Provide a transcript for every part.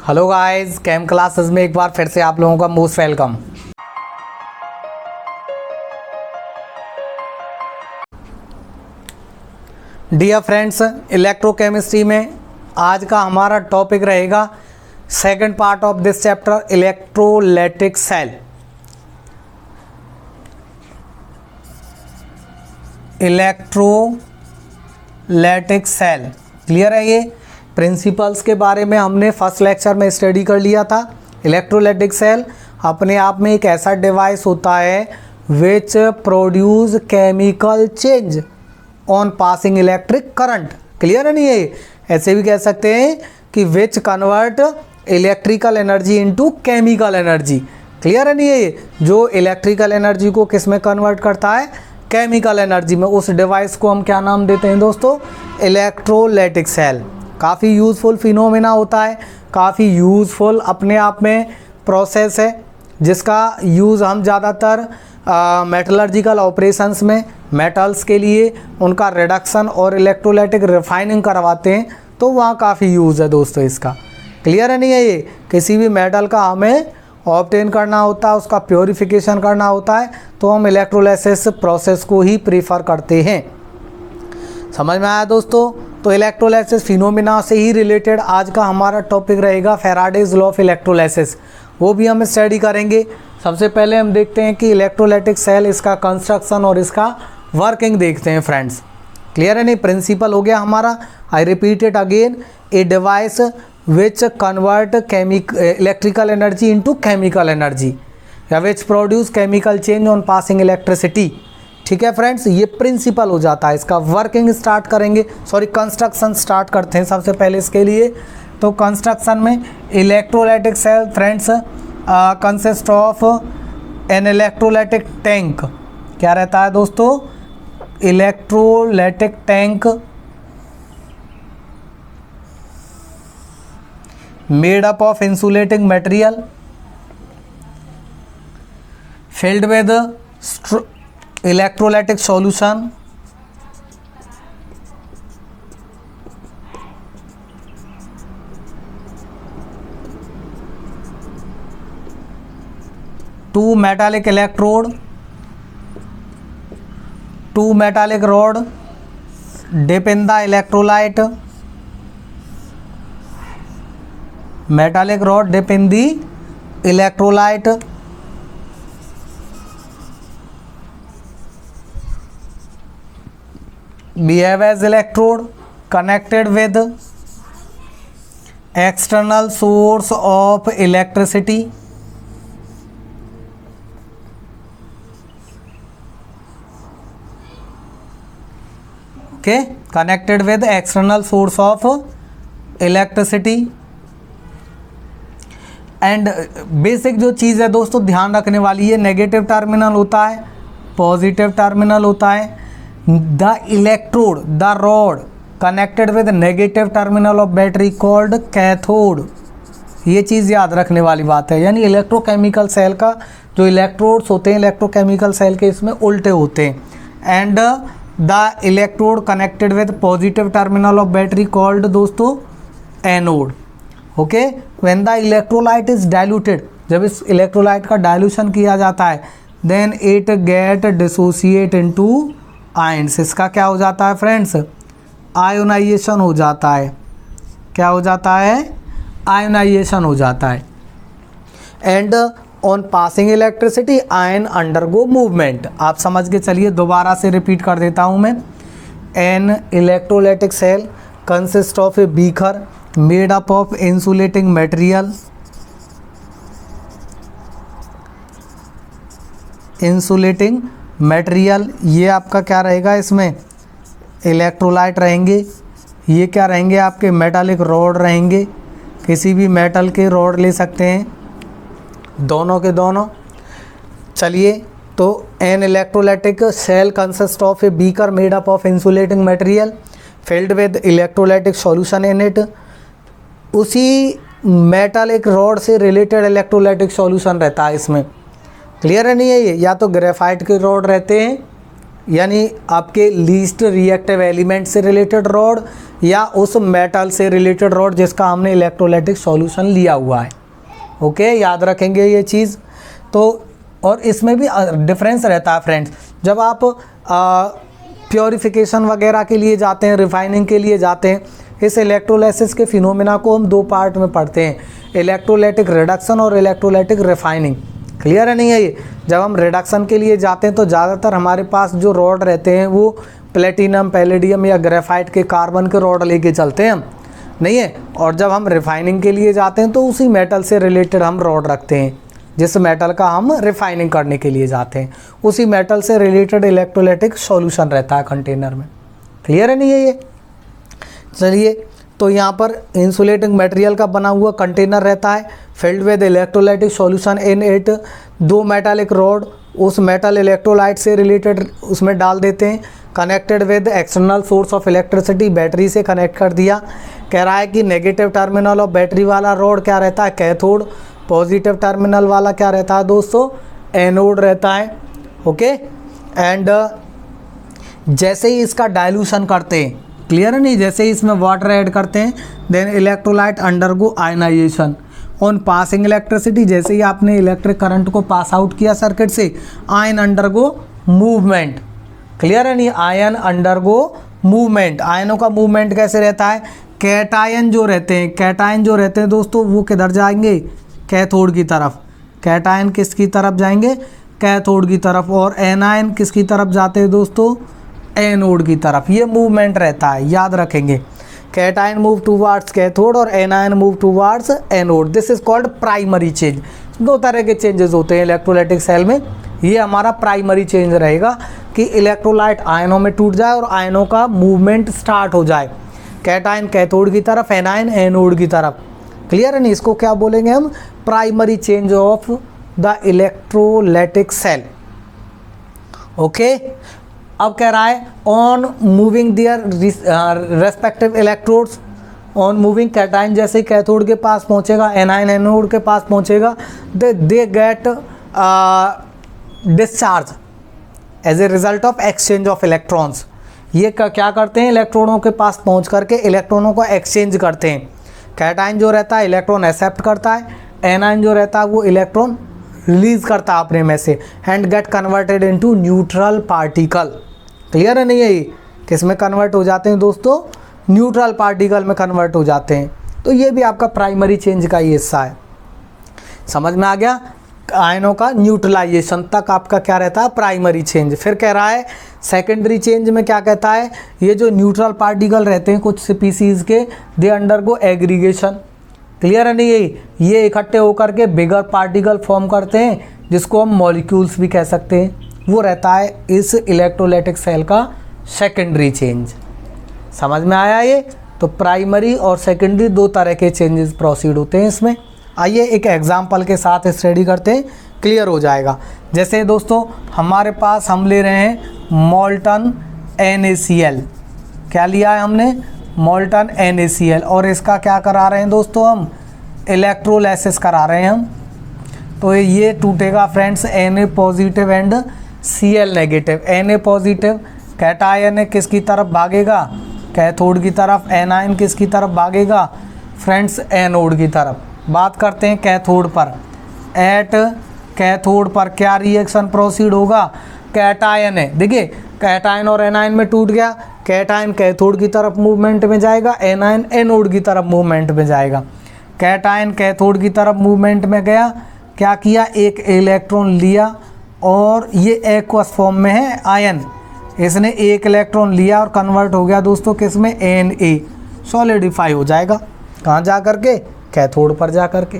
Hello guys, cam classes में एक बार फिर से आप लोगों का most welcome. Dear friends, electrochemistry में आज का हमारा टॉपिक रहेगा second part of this chapter, electrolytic cell. Electrolytic cell clear है। ये प्रिंसिपल्स के बारे में हमने फर्स्ट लेक्चर में स्टडी कर लिया था। इलेक्ट्रोलाइटिक सेल अपने आप में एक ऐसा डिवाइस होता है विच produce chemical change on passing electric current. Clear है नहीं है? ऐसे भी कह सकते हैं कि विच convert electrical energy into chemical energy. Clear है नहीं है? जो इलेक्ट्रिकल एनर्जी को किस में कन्वर्ट करता है? केमिकल एनर्जी में। उस डिवाइस को हम क्या नाम देते हैं दोस्तों? Electrolytic cell. काफ़ी यूज़फुल फिनोमेना होता है, काफ़ी यूज़फुल अपने आप में प्रोसेस है, जिसका यूज़ हम ज़्यादातर मेटलर्जिकल ऑपरेशंस में मेटल्स के लिए उनका रिडक्शन और इलेक्ट्रोलाइटिक रिफाइनिंग करवाते हैं, तो वहाँ काफ़ी यूज़ है दोस्तों इसका। क्लियर है नहीं है? ये किसी भी मेटल का हमें ऑब्टेन करना होता है, उसका प्योरीफिकेशन करना होता है, तो हम इलेक्ट्रोलाइसिस प्रोसेस को ही प्रीफर करते हैं। समझ में आया दोस्तों? तो इलेक्ट्रोलाइसिस फिनोमिना से ही रिलेटेड आज का हमारा टॉपिक रहेगा फैराडेज लॉ ऑफ इलेक्ट्रोलाइसिस, वो भी हम स्टडी करेंगे। सबसे पहले हम देखते हैं कि इलेक्ट्रोलाइटिक सेल, इसका कंस्ट्रक्शन और इसका वर्किंग देखते हैं फ्रेंड्स। क्लियर है नहीं? प्रिंसिपल हो गया हमारा। I repeat it again, a device which convert electrical energy into chemical energy या which produce chemical change on passing electricity. ठीक है फ्रेंड्स, ये प्रिंसिपल हो जाता है। इसका वर्किंग स्टार्ट करेंगे, कंस्ट्रक्शन स्टार्ट करते हैं सबसे पहले इसके लिए। तो कंस्ट्रक्शन में electrolytic cell friends consist of an electrolytic tank. क्या रहता है दोस्तों? Electrolytic tank made up of insulating material filled with electrolytic solution two metallic electrode, two metallic rod dip in the electrolyte, metallic rod dip in the electrolyte, behave as electrode connected with external source of electricity, okay, connected with external source of electricity। And basic जो चीज़ है दोस्तों ध्यान रखने वाली है, negative terminal होता है, positive terminal होता है। The electrode, the rod connected with negative terminal of battery called cathode. ये चीज़ याद रखने वाली बात है। यानी इलेक्ट्रोकेमिकल सेल का जो इलेक्ट्रोड्स होते हैं इलेक्ट्रोकेमिकल सेल के इसमें उल्टे होते हैं। And the electrode connected with positive terminal of battery called दोस्तों anode. Okay, when the electrolyte is diluted, जब इस इलेक्ट्रोलाइट का डाइल्यूशन किया जाता है, then it get dissociate into ions. इसका क्या हो जाता है फ्रेंड्स? आयोनाइजेशन हो जाता है। क्या हो जाता है? आयोनाइजेशन हो जाता है। And on passing electricity ion undergo movement. आप समझ के चलिए, दोबारा से रिपीट कर देता हूँ मैं। An electrolytic cell consist of a beaker made up of insulating material, insulating material. ये आपका क्या रहेगा? इसमें इलेक्ट्रोलाइट रहेंगे। ये क्या रहेंगे? आपके मेटालिक रॉड रहेंगे। किसी भी मेटल के रॉड ले सकते हैं, दोनों के दोनों। चलिए, तो an electrolytic cell consist of a beaker made up of insulating material filled with electrolytic solution in it. उसी मेटालिक रॉड से रिलेटेड इलेक्ट्रोलाइटिक सॉल्यूशन रहता है इसमें। क्लियर है नहीं है? ये या तो ग्रेफाइट के रॉड रहते हैं यानी आपके लीस्ट रिएक्टिव एलिमेंट से रिलेटेड रॉड या उस मेटल से रिलेटेड रॉड जिसका हमने इलेक्ट्रोलाइटिक सॉल्यूशन लिया हुआ है। ओके, याद रखेंगे ये चीज़। तो और इसमें भी डिफरेंस रहता है फ्रेंड्स, जब आप प्योरिफिकेशन वगैरह के लिए जाते हैं, रिफाइनिंग के लिए जाते हैं, इस इलेक्ट्रोलाइसिस के फिनोमेना को हम दो पार्ट में पढ़ते हैं, इलेक्ट्रोलाइटिक रिडक्शन और इलेक्ट्रोलाइटिक रिफाइनिंग। क्लियर है नहीं है ये? जब हम रिडक्शन के लिए जाते हैं तो ज़्यादातर हमारे पास जो रॉड रहते हैं वो प्लेटिनम, पैलेडियम या ग्रेफाइट के, कार्बन के रॉड लेके चलते हैं हम, नहीं है। और जब हम रिफाइनिंग के लिए जाते हैं तो उसी मेटल से रिलेटेड हम रॉड रखते हैं, जिस मेटल का हम रिफाइनिंग करने के लिए जाते हैं, उसी मेटल से रिलेटेड इलेक्ट्रोलाइटिक सॉल्यूशन रहता है कंटेनर में। क्लियर है नहीं है ये? चलिए, तो यहाँ पर इंसुलेटिंग मटेरियल का बना हुआ कंटेनर रहता है, field with electrolytic solution in it. दो मेटालिक रॉड उस मेटल इलेक्ट्रोलाइट से रिलेटेड उसमें डाल देते हैं, connected with external source of electricity, battery से कनेक्ट कर दिया। कह रहा है कि नेगेटिव टर्मिनल ऑफ बैटरी वाला रॉड क्या रहता है? कैथोड। पॉजिटिव टर्मिनल वाला क्या रहता है दोस्तों? एनोड रहता है। ओके, एंड जैसे ही इसका डाइल्यूशन करते हैं, क्लियर है नहीं, जैसे ही इसमें वाटर ऐड करते हैं, then electrolyte undergo ionization on passing electricity. जैसे ही आपने इलेक्ट्रिक करंट को पास आउट किया सर्किट से, आयन अंडरगो मूवमेंट। क्लियर है नहीं? Ion undergo movement. आयनों का मूवमेंट कैसे रहता है? कैटायन जो रहते हैं दोस्तों, वो किधर जाएंगे? कैथोड की तरफ। कैटायन किसकी तरफ जाएंगे? कैथोड की तरफ। और एनायन किसकी तरफ जाते हैं दोस्तों? एनोड की तरफ। ये मूवमेंट रहता है, याद रखेंगे। कैटायन मूव टूवार्ड्स कैथोड और anion move towards anode. This is called primary change. दो तरह के चेंजेस होते हैं इलेक्ट्रोलाइटिक सेल में। ये हमारा प्राइमरी चेंज रहेगा कि इलेक्ट्रोलाइट आयनों में टूट जाए और आयनों का मूवमेंट स्टार्ट हो जाए, कैटायन कैथोड की तरफ, एनायन एनोड की तरफ। क्लियर है नहीं? इसको क्या बोलेंगे हम? Primary change of the electrolytic cell. Okay, अब कह रहा है on moving their respective electrodes, on moving cation जैसे ही कैथोड के पास पहुंचेगा, एनायन एनोड के पास पहुंचेगा, they get discharge as a result of exchange of electrons. ये क्या करते हैं? इलेक्ट्रॉनों के पास पहुंच करके इलेक्ट्रॉनों को एक्सचेंज करते हैं। कैटायन जो रहता है इलेक्ट्रॉन एक्सेप्ट करता है, एनायन जो रहता है वो इलेक्ट्रॉन रिलीज करता है अपने में से, and get converted into neutral particle. Clear है नहीं है? ये किस में कन्वर्ट हो जाते हैं दोस्तों? न्यूट्रल पार्टिकल में कन्वर्ट हो जाते हैं। तो ये भी आपका प्राइमरी चेंज का ही हिस्सा है। समझ में आ गया? आयनों का न्यूट्रलाइजेशन तक आपका क्या रहता है? Primary change. फिर कह रहा है सेकेंडरी चेंज में क्या कहता है? ये जो न्यूट्रल पार्टिकल रहते हैं कुछ स्पीसीज़ के, दे अंडरगो एग्रीगेशन। क्लियर है नहीं? ये इकट्ठे होकर के बिगर पार्टिकल फॉर्म करते हैं, जिसको हम मॉलिक्यूल्स भी कह सकते हैं। वो रहता है इस इलेक्ट्रोलाइटिक सेल का सेकेंडरी चेंज। समझ में आया ये? तो प्राइमरी और सेकेंडरी दो तरह के चेंजेस प्रोसीड होते हैं इसमें। आइए एक एग्जांपल के साथ स्टडी करते हैं, क्लियर हो जाएगा। जैसे दोस्तों हमारे पास हम ले रहे हैं मोल्टन NaCl। क्या लिया है हमने? Molten NaCl। और इसका क्या करा रहे हैं दोस्तों? हम इलेक्ट्रोलाइसिस करा रहे हैं हम। तो ये टूटेगा friends, Na positive and Cl negative. Na positive cation है, किसकी तरफ भागेगा? कैथोड की तरफ। एनायन किसकी तरफ भागेगा? फ्रेंड्स एनोड की तरफ। बात करते हैं कैथोड पर। एट कैथोड पर क्या रिएक्शन प्रोसीड होगा? कैटायन है, देखिए कैटायन और एनायन में टूट गया। कैटायन कैथोड की तरफ मूवमेंट में जाएगा, एनायन एनोड की तरफ मूवमेंट में जाएगा। कैटायन कैथोड की तरफ मूवमेंट में गया, क्या किया? एक इलेक्ट्रॉन लिया और ये एक्वस फॉर्म में है आयन, इसने एक इलेक्ट्रॉन लिया और कन्वर्ट हो गया दोस्तों किस में? Na। सॉलिडिफाई हो जाएगा कहाँ जा करके? कैथोड पर जा करके।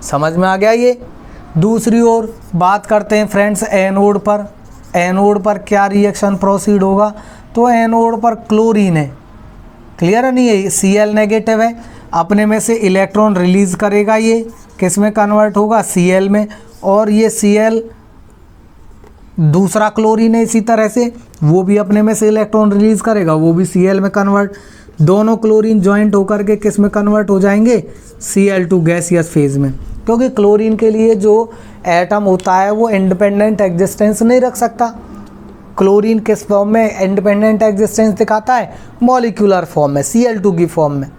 समझ में आ गया ये? दूसरी ओर बात करते हैं फ्रेंड्स एनोड पर। एनोड पर क्या रिएक्शन प्रोसीड होगा? तो एनोड पर क्लोरीन है। क्लियर है नहीं है? Cl नेगेटिव है, अपने में से इलेक्ट्रॉन रिलीज करेगा, ये किस में कन्वर्ट होगा? Cl में। और ये Cl दूसरा क्लोरीन है इसी तरह से, वो भी अपने में से इलेक्ट्रॉन रिलीज करेगा, वो भी Cl में कन्वर्ट। दोनों क्लोरीन जॉइंट होकर के किस में कन्वर्ट हो जाएंगे? Cl2 गैसियस फेज में। क्योंकि क्लोरीन के लिए जो एटम होता है वो इंडिपेंडेंट एग्जिस्टेंस नहीं रख सकता, क्लोरीन किस फॉर्म में इंडिपेंडेंट एग्जिस्टेंस दिखाता है? मॉलिक्यूलर फॉर्म में, Cl2 की फॉर्म में।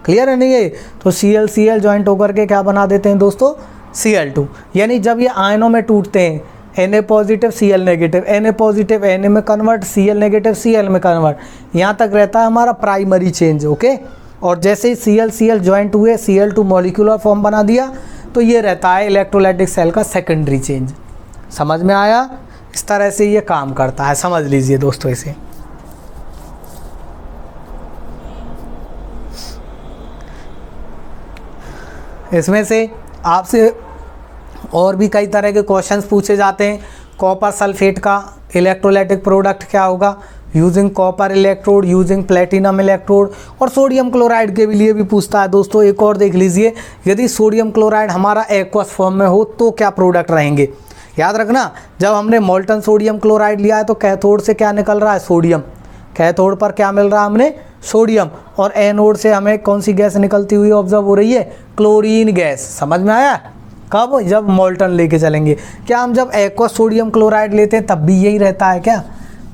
क्लियर है नहीं ये? तो Cl ज्वाइंट होकर के क्या बना देते हैं दोस्तों? Cl2। यानी जब ये आयनों में टूटते हैं, Na positive Cl negative, Na positive Na में कन्वर्ट, Cl नेगेटिव Cl में कन्वर्ट, यहाँ तक रहता है हमारा प्राइमरी चेंज। ओके, और जैसे ही Cl ज्वाइंट हुए, Cl2 मॉलिक्यूलर फॉर्म बना दिया, तो ये रहता है इलेक्ट्रोलाइटिक सेल का सेकेंडरी चेंज। समझ में आया? इस तरह से ये काम करता है, समझ लीजिए दोस्तों इसे। इसमें से आपसे और भी कई तरह के क्वेश्चंस पूछे जाते हैं। कॉपर सल्फेट का इलेक्ट्रोलाइटिक प्रोडक्ट क्या होगा? Using copper electrode, using platinum electrode. और सोडियम क्लोराइड के लिए भी पूछता है दोस्तों। एक और देख लीजिए, यदि सोडियम क्लोराइड हमारा एक्वस फॉर्म में हो तो क्या प्रोडक्ट रहेंगे? याद रखना, जब हमने मोल्टन सोडियम क्लोराइड लिया है तो कैथोड से क्या निकल रहा है? सोडियम। कैथोड पर क्या मिल रहा है हमें? सोडियम। और एनोड से हमें कौन सी गैस निकलती हुई ऑब्जर्व हो रही है? Chlorine gas. समझ में आया? कब? जब मोल्टन लेके चलेंगे। क्या हम जब एक्वस सोडियम क्लोराइड लेते हैं तब भी यही रहता है क्या?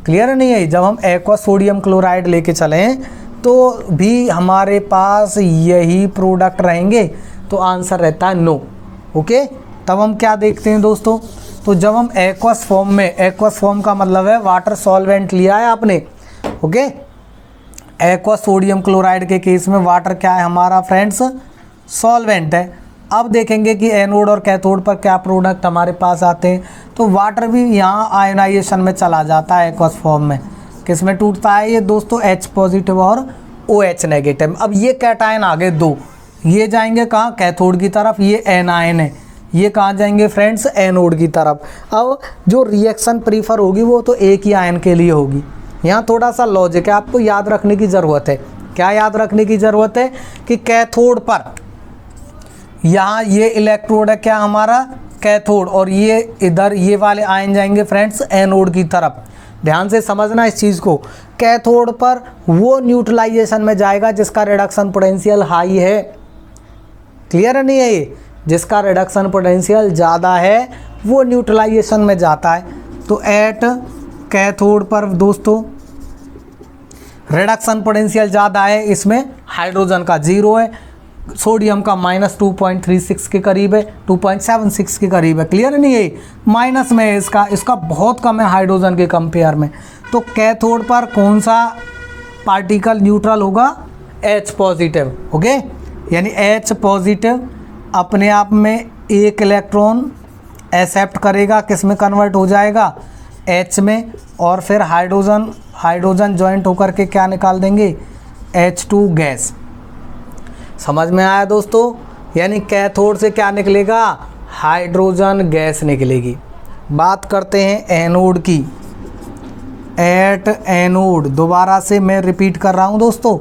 क्लियर नहीं है? जब हम एक्वस सोडियम क्लोराइड लेके चलें तो भी हमारे पास यही प्रोडक्ट रहेंगे? तो आंसर रहता है नो। ओके, तब हम क्या देखते हैं दोस्तों? तो जब हम एक्वस फॉर्म में, एक्वस फॉर्म का मतलब है वाटर सॉल्वेंट लिया है आपने। ओके, एक्वस सोडियम क्लोराइड के केस में वाटर क्या है हमारा फ्रेंड्स? सॉल्वेंट है। अब देखेंगे कि एनोड और कैथोड पर क्या प्रोडक्ट हमारे पास आते हैं। तो वाटर भी यहाँ आयोनाइजेशन में चला जाता है एक्वस फॉर्म में। किस में टूटता है ये दोस्तों? H पॉजिटिव और OH नेगेटिव। अब ये कैटायन आ गए दो, ये जाएंगे कहाँ? कैथोड की तरफ। ये एनायन है, ये कहाँ जाएंगे फ्रेंड्स? एनोड की तरफ। अब जो रिएक्शन प्रीफर होगी वो तो एक ही आयन के लिए होगी। यहाँ थोड़ा सा लॉजिक है, आपको याद रखने की ज़रूरत है। क्या याद रखने की ज़रूरत है? कि कैथोड पर यहाँ ये इलेक्ट्रोड है क्या हमारा? कैथोड। और ये इधर ये वाले आयन जाएंगे फ्रेंड्स एनोड की तरफ। ध्यान से समझना इस चीज़ को। कैथोड पर वो न्यूट्रलाइजेशन में जाएगा जिसका रिडक्शन पोटेंशियल हाई है। क्लियर है नहीं है ये? जिसका रिडक्शन पोटेंशियल ज़्यादा है वो न्यूट्रलाइजेशन में जाता है। तो एट कैथोड पर दोस्तों रिडक्शन पोटेंशियल ज़्यादा है, इसमें हाइड्रोजन का 0 है, सोडियम का -2.36 के करीब है, 2.76 के करीब है। क्लियर नहीं है? माइनस में है इसका बहुत कम है हाइड्रोजन के कंपेयर में। तो कैथोड पर कौन सा पार्टिकल न्यूट्रल होगा? H positive. ओके, यानी H पॉजिटिव अपने आप में एक इलेक्ट्रॉन एक्सेप्ट करेगा, किस में कन्वर्ट हो जाएगा? H में। और फिर हाइड्रोजन ज्वाइंट होकर के क्या निकाल देंगे? H2 gas. समझ में आया दोस्तों? यानी कैथोड से क्या निकलेगा? हाइड्रोजन गैस निकलेगी। बात करते हैं एनोड की। एट एनोड, दोबारा से मैं रिपीट कर रहा हूँ दोस्तों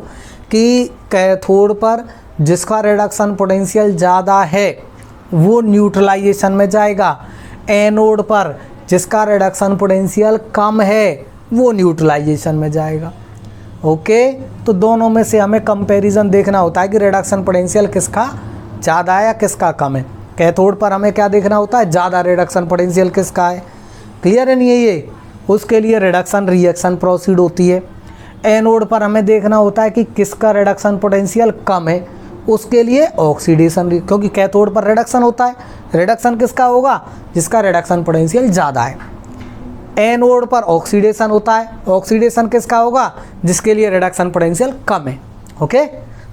कि कैथोड पर जिसका रिडक्शन पोटेंशियल ज़्यादा है वो न्यूट्रलाइजेशन में जाएगा। एनोड पर जिसका रिडक्शन पोटेंशियल कम है वो न्यूट्रलाइजेशन में जाएगा। ओके, तो दोनों में से हमें कंपैरिजन देखना होता है कि रिडक्शन पोटेंशियल किसका ज़्यादा है या किसका कम है। कैथोड पर हमें क्या देखना होता है? ज़्यादा रिडक्शन पोटेंशियल किसका है। क्लियर है नहीं है ये? उसके लिए रिडक्शन रिएक्शन प्रोसीड होती है। एनोड पर हमें देखना होता है कि किसका रिडक्शन पोटेंशियल कम है, उसके लिए ऑक्सीडेशन, क्योंकि कैथोड पर रिडक्शन होता है। रिडक्शन किसका होगा? जिसका रिडक्शन पोटेंशियल ज़्यादा है। एनोड पर ऑक्सीडेशन होता है। ऑक्सीडेशन किसका होगा? जिसके लिए रिडक्शन पोटेंशियल कम है। ओके,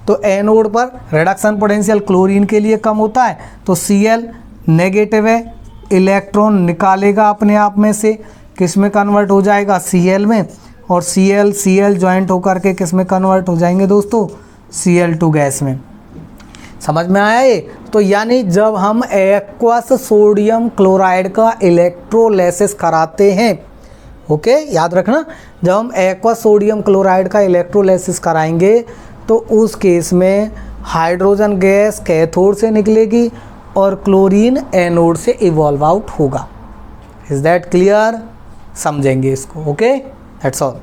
तो एनोड पर रिडक्शन पोटेंशियल क्लोरीन के लिए कम होता है, तो Cl नेगेटिव है, इलेक्ट्रॉन निकालेगा अपने आप में से, किस में कन्वर्ट हो जाएगा? Cl में। और Cl ज्वाइंट होकर के किस में कन्वर्ट हो जाएंगे दोस्तों? Cl2 गैस में। समझ में आया ये? तो यानी जब हम एक्वस सोडियम क्लोराइड का इलेक्ट्रोलाइसिस कराते हैं, ओके याद रखना, जब हम एक्वस सोडियम क्लोराइड का इलेक्ट्रोलाइसिस कराएंगे तो उस केस में हाइड्रोजन गैस कैथोड से निकलेगी और क्लोरीन एनोड से इवॉल्व आउट होगा। Is that clear? समझेंगे इसको। Okay, that's all.